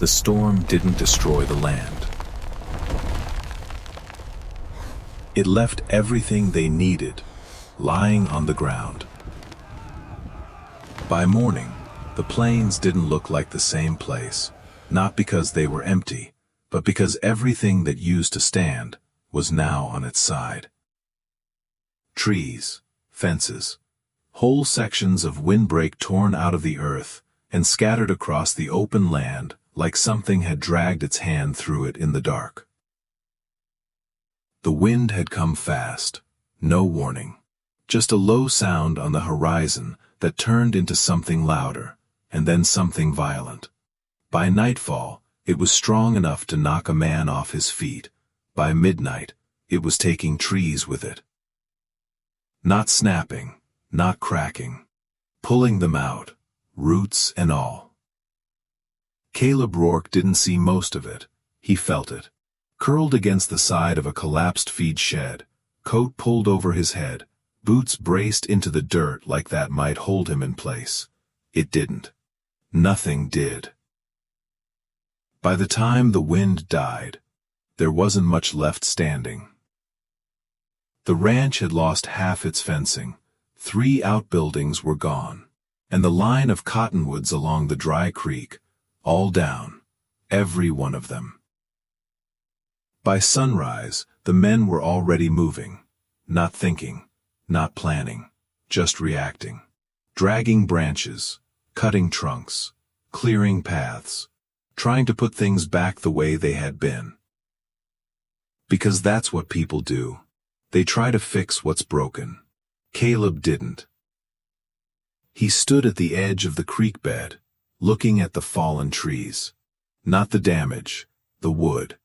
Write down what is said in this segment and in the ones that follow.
the storm didn't destroy the land. It left everything they needed, lying on the ground. By morning, the plains didn't look like the same place, not because they were empty, but because everything that used to stand was now on its side. Trees, fences, whole sections of windbreak torn out of the earth and scattered across the open land like something had dragged its hand through it in the dark. The wind had come fast, no warning, just a low sound on the horizon that turned into something louder, and then something violent. By nightfall, it was strong enough to knock a man off his feet. By midnight, it was taking trees with it. Not snapping, not cracking, pulling them out, roots and all. Caleb Rourke didn't see most of it, he felt it. Curled against the side of a collapsed feed shed, coat pulled over his head, boots braced into the dirt like that might hold him in place. It didn't. Nothing did. By the time the wind died, there wasn't much left standing. The ranch had lost half its fencing, 3 outbuildings were gone, and the line of cottonwoods along the dry creek, all down, every one of them. By sunrise, the men were already moving, not thinking, not planning, just reacting, dragging branches, cutting trunks, clearing paths, trying to put things back the way they had been. Because that's what people do. They try to fix what's broken. Caleb didn't. He stood at the edge of the creek bed, looking at the fallen trees. Not the damage, the wood.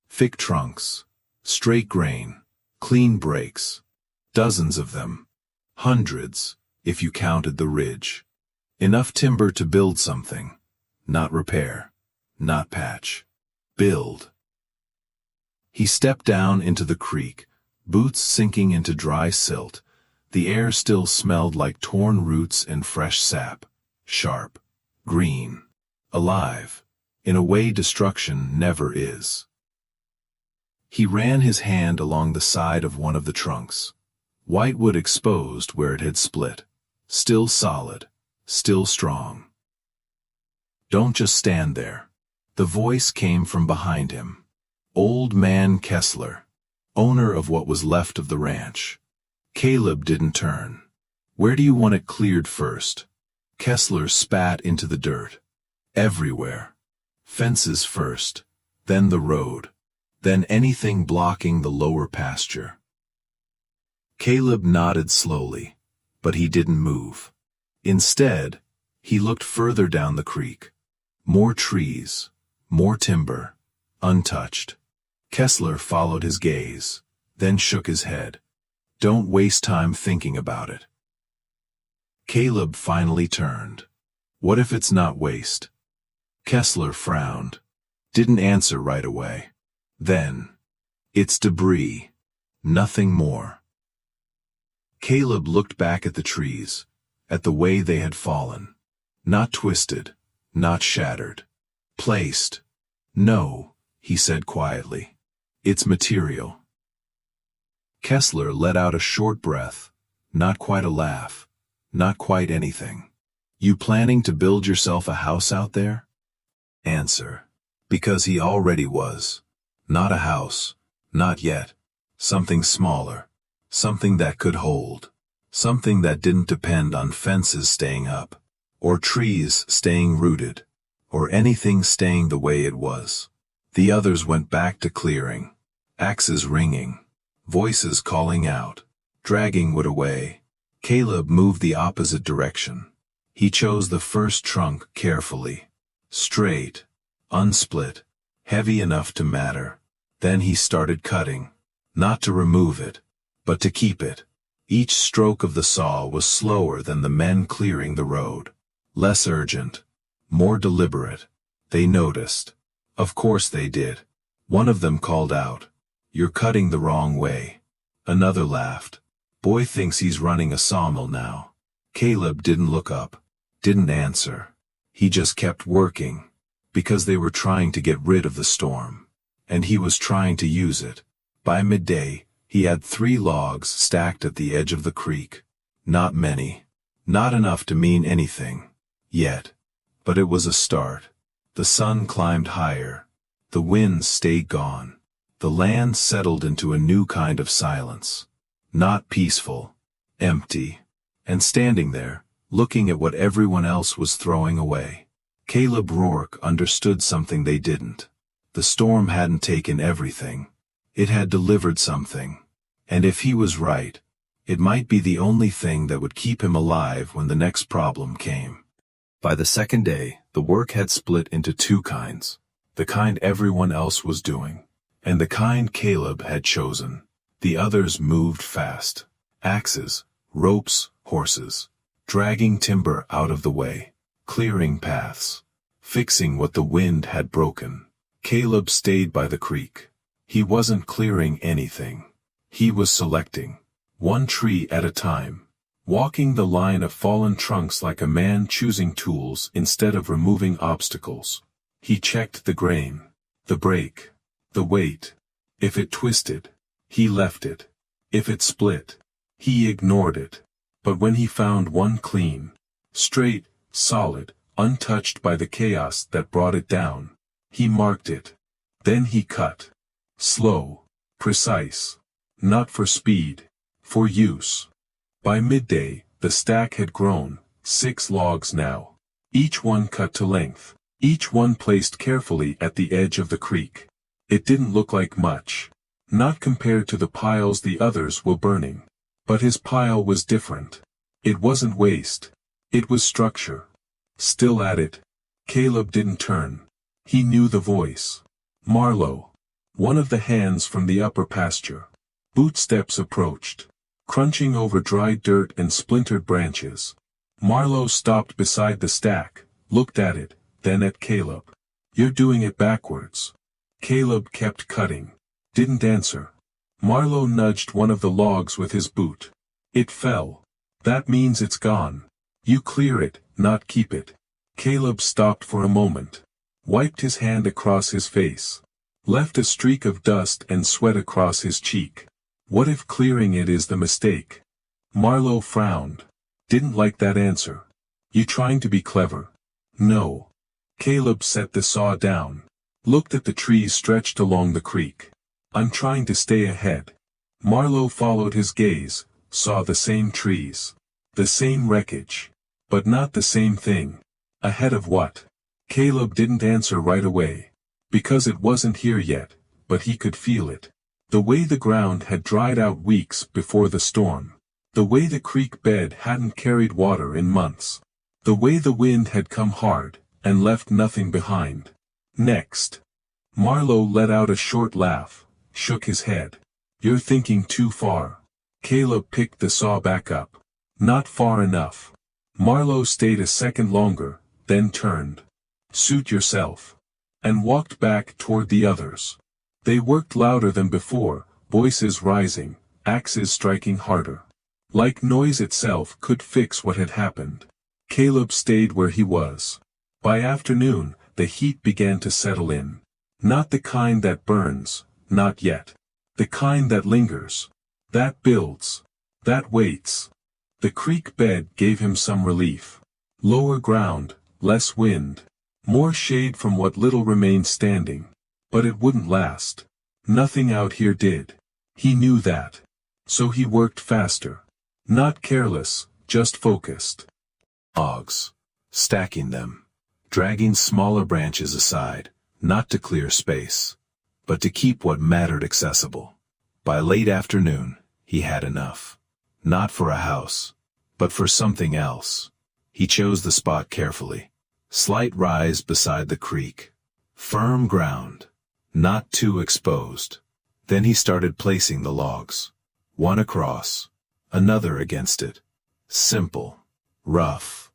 Thick trunks, straight grain, clean breaks. Dozens of them. Hundreds, if you counted the ridge. Enough timber to build something. Not repair. Not patch. Build. He stepped down into the creek, boots sinking into dry silt. The air still smelled like torn roots and fresh sap. Sharp. Green. Alive. In a way destruction never is. He ran his hand along the side of one of the trunks. Whitewood exposed where it had split. Still solid. Still strong. Don't just stand there. The voice came from behind him. Old Man Kessler, owner of what was left of the ranch. Caleb didn't turn. Where do you want it cleared first? Kessler spat into the dirt. Everywhere. Fences first, then the road, then anything blocking the lower pasture. Caleb nodded slowly, but he didn't move. Instead, he looked further down the creek. More trees, more timber, untouched. Kessler followed his gaze, then shook his head. Don't waste time thinking about it. Caleb finally turned. What if it's not waste? Kessler frowned. Didn't answer right away. Then, it's debris. Nothing more. Caleb looked back at the trees, at the way they had fallen. Not twisted, not shattered. Placed. No, he said quietly. It's material. Kessler let out a short breath, not quite a laugh, not quite anything. You planning to build yourself a house out there? Answer. Because he already was. Not a house, not yet. Something smaller. Something that could hold. Something that didn't depend on fences staying up, or trees staying rooted, or anything staying the way it was. The others went back to clearing, axes ringing, voices calling out, dragging wood away. Caleb moved the opposite direction. He chose the first trunk carefully. Straight, unsplit, heavy enough to matter. Then he started cutting, not to remove it, but to keep it. Each stroke of the saw was slower than the men clearing the road. Less urgent, more deliberate. They noticed. Of course they did. One of them called out, "You're cutting the wrong way." Another laughed. "Boy thinks he's running a sawmill now." Caleb didn't look up, didn't answer. He just kept working. because they were trying to get rid of the storm. And he was trying to use it. By midday, he had 3 logs stacked at the edge of the creek. Not many. Not enough to mean anything. Yet. But it was a start. The sun climbed higher. The winds stayed gone. The land settled into a new kind of silence. Not peaceful. Empty. And standing there, looking at what everyone else was throwing away, Caleb Rourke understood something they didn't. The storm hadn't taken everything. It had delivered something. And if he was right, it might be the only thing that would keep him alive when the next problem came. By the second day, the work had split into 2 kinds. The kind everyone else was doing, and the kind Caleb had chosen. The others moved fast. Axes, ropes, horses. Dragging timber out of the way. Clearing paths. Fixing what the wind had broken. Caleb stayed by the creek. He wasn't clearing anything. He was selecting. 1 tree at a time. Walking the line of fallen trunks like a man choosing tools instead of removing obstacles. He checked the grain, the break, the weight. If it twisted, he left it. If it split, he ignored it. But when he found one clean, straight, solid, untouched by the chaos that brought it down, he marked it. Then he cut. Slow, precise. Not for speed, for use. By midday, the stack had grown, 6 logs now. Each one cut to length. Each one placed carefully at the edge of the creek. It didn't look like much. Not compared to the piles the others were burning. But his pile was different. It wasn't waste. It was structure. Still at it. Caleb didn't turn. He knew the voice. Marlowe. One of the hands from the upper pasture. Bootsteps approached. Crunching over dry dirt and splintered branches. Marlowe stopped beside the stack, looked at it, then at Caleb. You're doing it backwards. Caleb kept cutting. Didn't answer. Marlowe nudged one of the logs with his boot. It fell. That means it's gone. You clear it, not keep it. Caleb stopped for a moment. Wiped his hand across his face. Left a streak of dust and sweat across his cheek. What if clearing it is the mistake? Marlowe frowned. Didn't like that answer. You trying to be clever? No. Caleb set the saw down. Looked at the trees stretched along the creek. I'm trying to stay ahead. Marlowe followed his gaze, saw the same trees. The same wreckage. But not the same thing. Ahead of what? Caleb didn't answer right away. Because it wasn't here yet, but he could feel it. The way the ground had dried out weeks before the storm. The way the creek bed hadn't carried water in months. The way the wind had come hard, and left nothing behind. Next. Marlowe let out a short laugh, shook his head. You're thinking too far. Caleb picked the saw back up. Not far enough. Marlowe stayed a second longer, then turned. Suit yourself. And walked back toward the others. They worked louder than before, voices rising, axes striking harder. Like noise itself could fix what had happened. Caleb stayed where he was. By afternoon, the heat began to settle in. Not the kind that burns, not yet. The kind that lingers. That builds. That waits. The creek bed gave him some relief. Lower ground, less wind. More shade from what little remained standing. But it wouldn't last. Nothing out here did. He knew that. So he worked faster. Not careless, just focused. Logs. Stacking them. Dragging smaller branches aside, not to clear space, but to keep what mattered accessible. By late afternoon, he had enough. Not for a house, but for something else. He chose the spot carefully. Slight rise beside the creek. Firm ground. Not too exposed. Then he started placing the logs. One across. Another against it. Simple. Rough.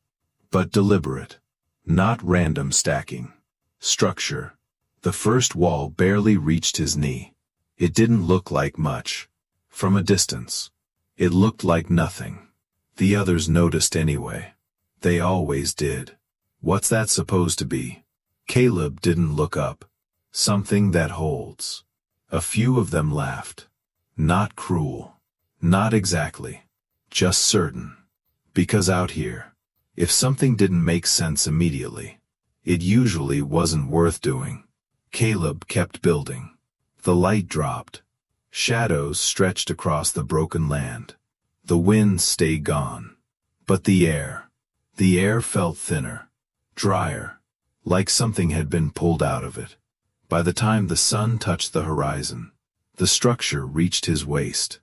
But deliberate. Not random stacking. Structure. The first wall barely reached his knee. It didn't look like much. From a distance. It looked like nothing. The others noticed anyway. They always did. What's that supposed to be? Caleb didn't look up. Something that holds. A few of them laughed. Not cruel. Not exactly. Just certain. Because out here, if something didn't make sense immediately, it usually wasn't worth doing. Caleb kept building. The light dropped. Shadows stretched across the broken land. The wind stayed gone. But the air felt thinner, drier, like something had been pulled out of it. By the time the sun touched the horizon, the structure reached his waist.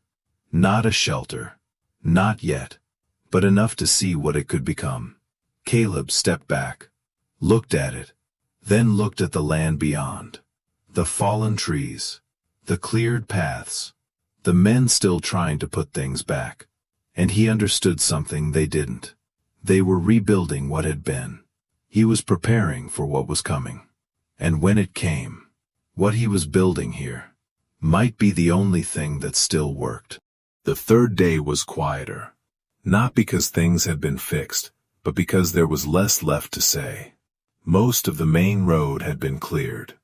Not a shelter. Not yet. But enough to see what it could become. Caleb stepped back, looked at it, then looked at the land beyond. The fallen trees, the cleared paths, the men still trying to put things back. And he understood something they didn't. They were rebuilding what had been. He was preparing for what was coming. And when it came, what he was building here might be the only thing that still worked. The third day was quieter. Not because things had been fixed, but because there was less left to say. Most of the main road had been cleared.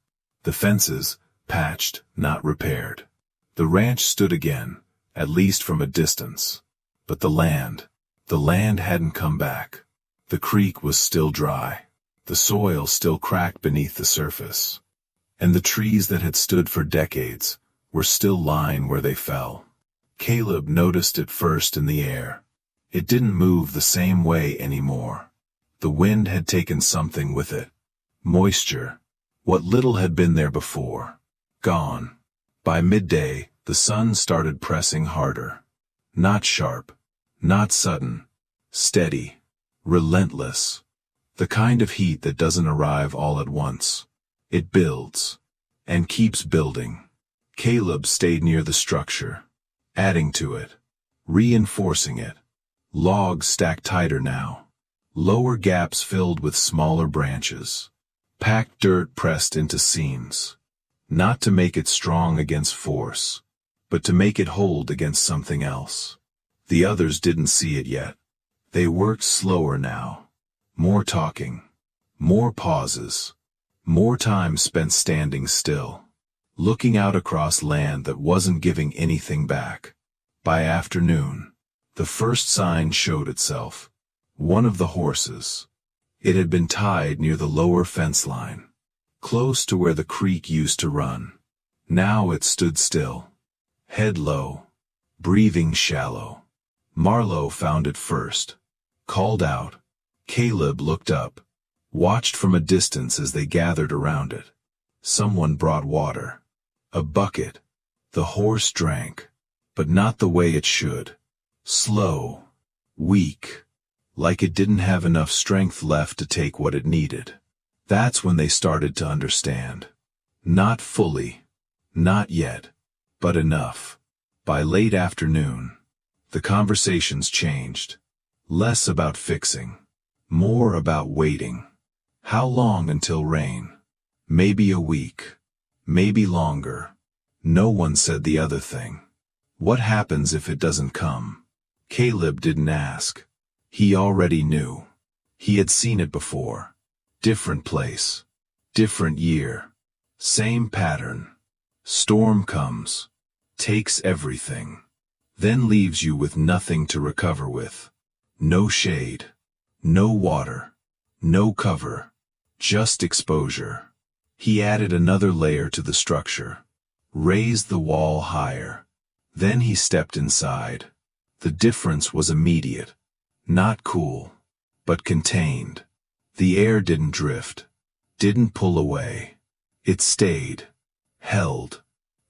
The fences, patched, not repaired. The ranch stood again, at least from a distance. But the land hadn't come back. The creek was still dry. The soil still cracked beneath the surface. And the trees that had stood for decades were still lying where they fell. Caleb noticed it first in the air. It didn't move the same way anymore. The wind had taken something with it. Moisture. What little had been there before. Gone. By midday, the sun started pressing harder. Not sharp. Not sudden. Steady. Relentless. The kind of heat that doesn't arrive all at once. It builds. And keeps building. Caleb stayed near the structure. Adding to it. Reinforcing it. Logs stacked tighter now. Lower gaps filled with smaller branches. Packed dirt pressed into seams. Not to make it strong against force, but to make it hold against something else. The others didn't see it yet. They worked slower now. More talking. More pauses. More time spent standing still. Looking out across land that wasn't giving anything back. By afternoon, the first sign showed itself. One of the horses. It had been tied near the lower fence line, close to where the creek used to run. Now it stood still. Head low. Breathing shallow. Marlowe found it first. Called out. Caleb looked up. Watched from a distance as they gathered around it. Someone brought water. A bucket. The horse drank. But not the way it should. Slow. Weak. Like it didn't have enough strength left to take what it needed. That's when they started to understand. Not fully. Not yet. But enough. By late afternoon, the conversations changed. Less about fixing. More about waiting. How long until rain? Maybe a week. Maybe longer. No one said the other thing. What happens if it doesn't come? Caleb didn't ask. He already knew. He had seen it before. Different place. Different year. Same pattern. Storm comes. Takes everything. Then leaves you with nothing to recover with. No shade. No water. No cover. Just exposure. He added another layer to the structure. Raised the wall higher. Then he stepped inside. The difference was immediate. Not cool, but contained. The air didn't drift. Didn't pull away. It stayed. Held.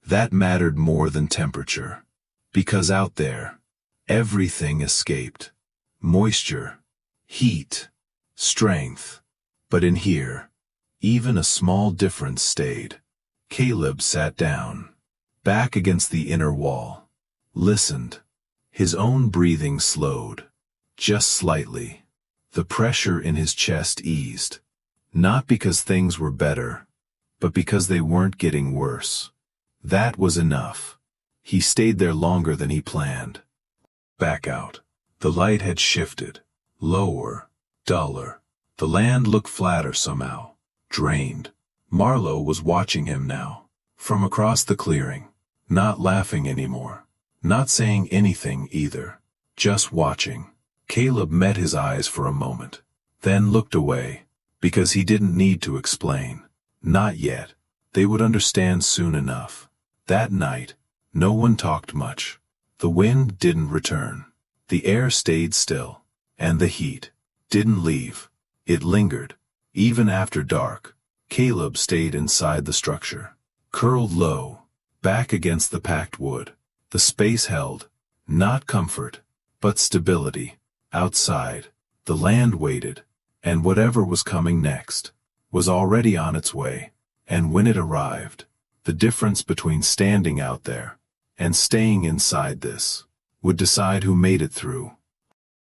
That mattered more than temperature. Because out there, everything escaped. Moisture. Heat. Strength. But in here, even a small difference stayed. Caleb sat down. Back against the inner wall. Listened. His own breathing slowed. Just slightly. The pressure in his chest eased. Not because things were better, but because they weren't getting worse. That was enough. He stayed there longer than he planned. Back out. The light had shifted. Lower. Duller. The land looked flatter somehow. drained. Marlowe was watching him now, from across the clearing, not laughing anymore, not saying anything either, just watching. Caleb met his eyes for a moment, then looked away, because he didn't need to explain. Not yet. They would understand soon enough. That night, no one talked much. The wind didn't return. The air stayed still, and the heat didn't leave. It lingered. Even after dark, Caleb stayed inside the structure, curled low, back against the packed wood. The space held, not comfort, but stability. Outside, the land waited, and whatever was coming next was already on its way. And when it arrived, the difference between standing out there and staying inside this would decide who made it through.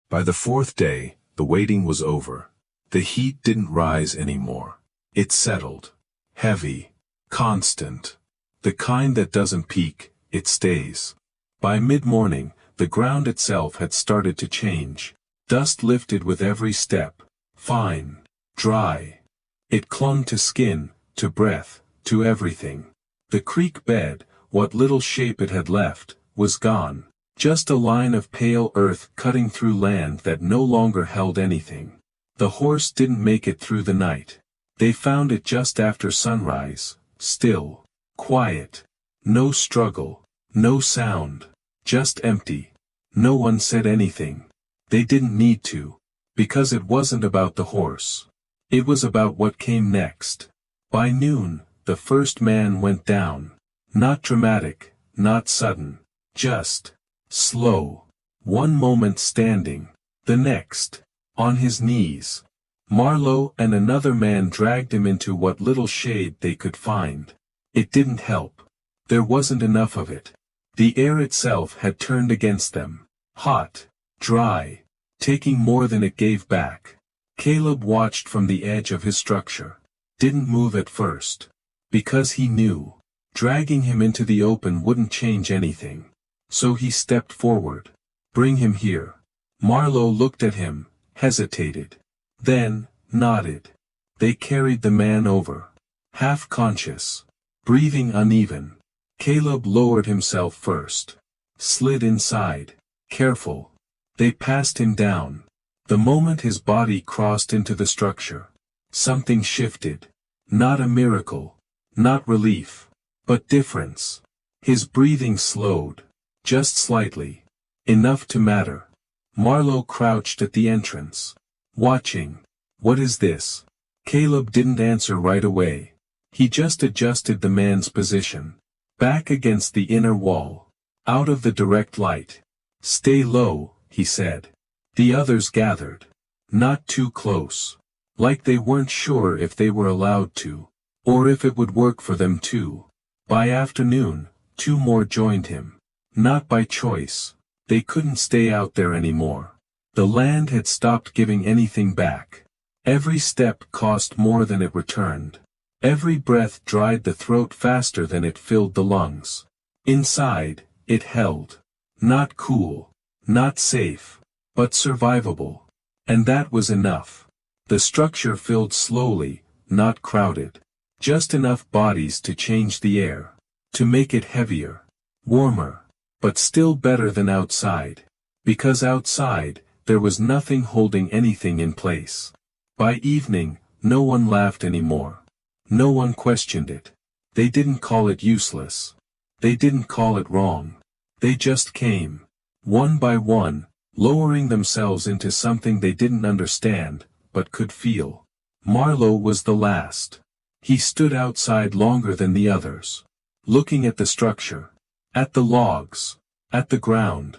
By the fourth day, the waiting was over. The heat didn't rise anymore. It settled. Heavy. Constant. The kind that doesn't peak, it stays. By mid-morning, the ground itself had started to change. Dust lifted with every step. Fine. Dry. It clung to skin, to breath, to everything. The creek bed, what little shape it had left, was gone. Just a line of pale earth cutting through land that no longer held anything. The horse didn't make it through the night. They found it just after sunrise, still, quiet. No struggle, no sound, just empty. No one said anything. They didn't need to, because it wasn't about the horse. It was about what came next. By noon, the first man went down. Not dramatic, not sudden, just slow. One moment standing, the next on his knees. Marlowe and another man dragged him into what little shade they could find. It didn't help. There wasn't enough of it. The air itself had turned against them. Hot, dry, taking more than it gave back. Caleb watched from the edge of his structure. Didn't move at first. Because he knew, dragging him into the open wouldn't change anything. So he stepped forward. Bring him here. Marlowe looked at him, hesitated. Then, nodded. They carried the man over. Half conscious. Breathing uneven. Caleb lowered himself first. Slid inside. Careful. They passed him down. The moment his body crossed into the structure, something shifted. Not a miracle. Not relief. But difference. His breathing slowed. Just slightly. Enough to matter. Marlowe crouched at the entrance. Watching. What is this? Caleb didn't answer right away. He just adjusted the man's position. Back against the inner wall. Out of the direct light. Stay low, he said. The others gathered. Not too close. Like they weren't sure if they were allowed to. Or if it would work for them too. By afternoon, 2 more joined him. Not by choice. They couldn't stay out there anymore. The land had stopped giving anything back. Every step cost more than it returned. Every breath dried the throat faster than it filled the lungs. Inside, it held. Not cool. Not safe. But survivable. And that was enough. The structure filled slowly, not crowded. Just enough bodies to change the air. To make it heavier. Warmer. But still better than outside. Because outside, there was nothing holding anything in place. By evening, no one laughed anymore. No one questioned it. They didn't call it useless. They didn't call it wrong. They just came. One by one, lowering themselves into something they didn't understand, but could feel. Marlowe was the last. He stood outside longer than the others. Looking at the structure. At the logs. At the ground.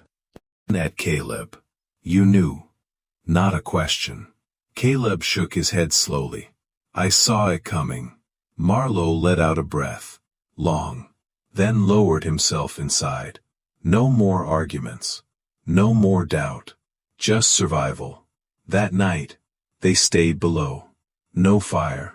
At Caleb. You knew. Not a question. Caleb shook his head slowly. I saw it coming. Marlowe let out a breath. Long. Then lowered himself inside. No more arguments. No more doubt. Just survival. That night, they stayed below. No fire.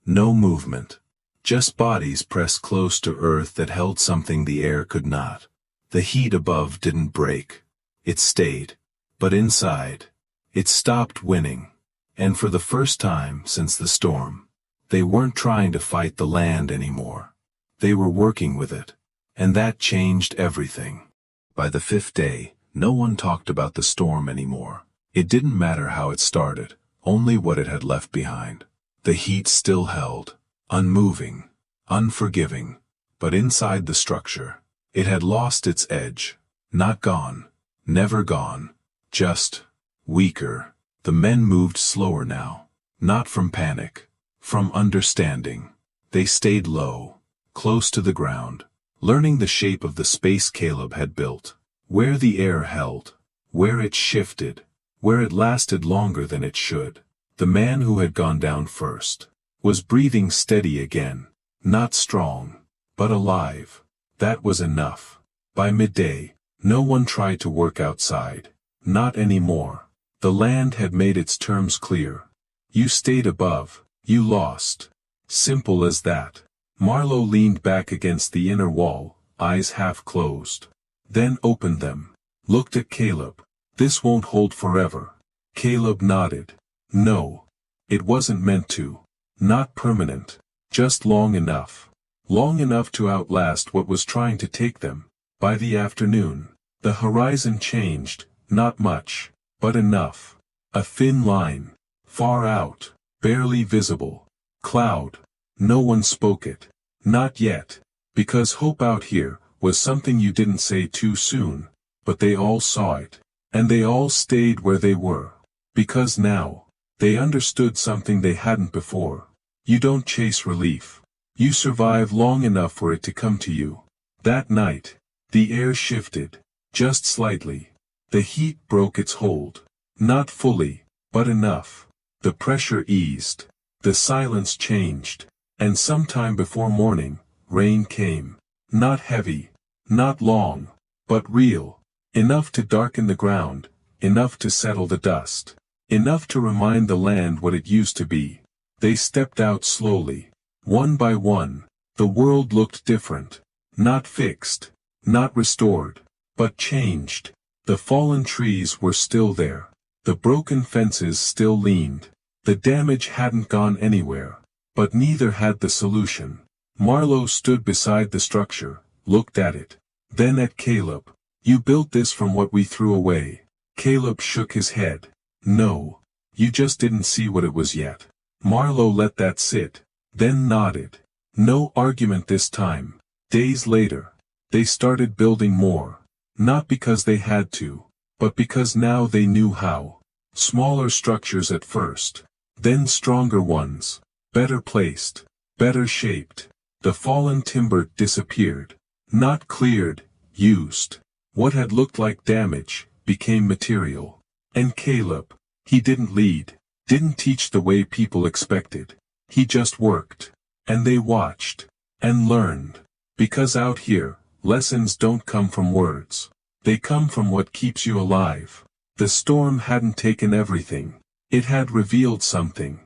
No movement. Just bodies pressed close to earth that held something the air could not. The heat above didn't break. It stayed. But inside, it stopped winning. And for the first time since the storm, They weren't trying to fight the land anymore. They were working with it. And that changed everything. By the 5th day, no one talked about the storm anymore. It didn't matter how it started, only what it had left behind. The heat still held, unmoving, unforgiving, but inside the structure, it had lost its edge. Not gone, never gone, just weaker. The men moved slower now, not from panic, from understanding. They stayed low, close to the ground, learning the shape of the space Caleb had built, where the air held, where it shifted, where it lasted longer than it should. The man who had gone down first was breathing steady again, not strong, but alive. That was enough. By midday, no one tried to work outside, not anymore. The land had made its terms clear. You stayed above, you lost. Simple as that. Marlowe leaned back against the inner wall, eyes half closed. Then opened them, looked at Caleb. This won't hold forever. Caleb nodded. No. It wasn't meant to. Not permanent. Just long enough. Long enough to outlast what was trying to take them. By the afternoon, the horizon changed, not much, but enough. A thin line. Far out. Barely visible. Cloud. No one spoke it. Not yet. Because hope out here was something you didn't say too soon. But they all saw it. And they all stayed where they were. Because now, they understood something they hadn't before. You don't chase relief. You survive long enough for it to come to you. That night, the air shifted, just slightly. The heat broke its hold. Not fully, but enough. The pressure eased. The silence changed. And sometime before morning, rain came. Not heavy, not long, but real. Enough to darken the ground, enough to settle the dust. Enough to remind the land what it used to be. They stepped out slowly. One by one, the world looked different. Not fixed, not restored, but changed. The fallen trees were still there. The broken fences still leaned. The damage hadn't gone anywhere. But neither had the solution. Marlowe stood beside the structure, looked at it. Then at Caleb. You built this from what we threw away. Caleb shook his head. No. You just didn't see what it was yet. Marlowe let that sit, then nodded. No argument this time. Days later, they started building more. Not because they had to, but because now they knew how. Smaller structures at first, then stronger ones, better placed, better shaped. The fallen timber disappeared. Not cleared, used. What had looked like damage became material. And Caleb, he didn't lead, didn't teach the way people expected. He just worked. And they watched. And learned. Because out here, lessons don't come from words. They come from what keeps you alive. The storm hadn't taken everything. It had revealed something.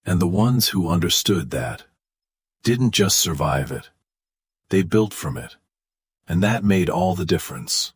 And the ones who understood that didn't just survive it. They built from it. And that made all the difference.